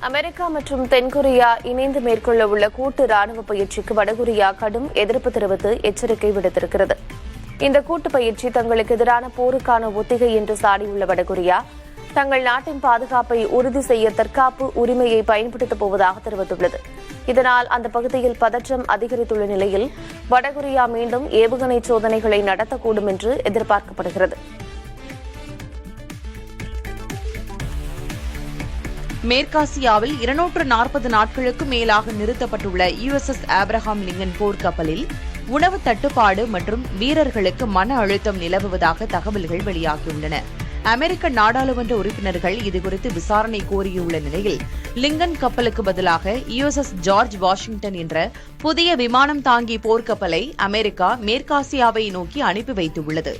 America மற்றும் தென்கொரியா இணைந்து மேற்கொள்ள உள்ள கூட்டு ராணுவ பயிற்சிக்கு வடகொரியா கடும் எதிர்ப்பு தெரிவித்து எச்சரிக்கை விடுத்திருக்கிறது. இந்த கூட்டு பயிற்சி தங்களுக்கு எதிரான போருக்கான ஒத்திகை என்று சாடியுள்ள வடகொரியா, தங்கள் நாட்டின் பாதுகாப்பை உறுதி செய்ய தற்காப்பு உரிமையை பயன்படுத்தப் போவதாக தெரிவித்துள்ளது. இதனால் அந்த பகுதியில் பதற்றம் அதிகரித்துள்ள நிலையில் வடகொரியா மீண்டும் ஏவுகணை சோதனைகளை நடத்தக்கூடும் என்று எதிர்பார்க்கப்படுகிறது. மேற்காசியாவில் 240 நாட்களுக்கு மேலாக நிறுத்தப்பட்டுள்ள USS ஆப்ரஹாம் லிங்கன் போர்க்கப்பலில் உணவு தட்டுப்பாடு மற்றும் வீரர்களுக்கு மன அழுத்தம் நிலவுவதாக தகவல்கள் வெளியாகியுள்ளன. அமெரிக்க நாடாளுமன்ற உறுப்பினர்கள் இதுகுறித்து விசாரணை கோரியுள்ள நிலையில் லிங்கன் கப்பலுக்கு பதிலாக USS ஜார்ஜ் வாஷிங்டன் என்ற புதிய விமானம் தாங்கி போர்க்கப்பலை அமெரிக்கா மேற்காசியாவை நோக்கி அனுப்பி வைத்துள்ளது.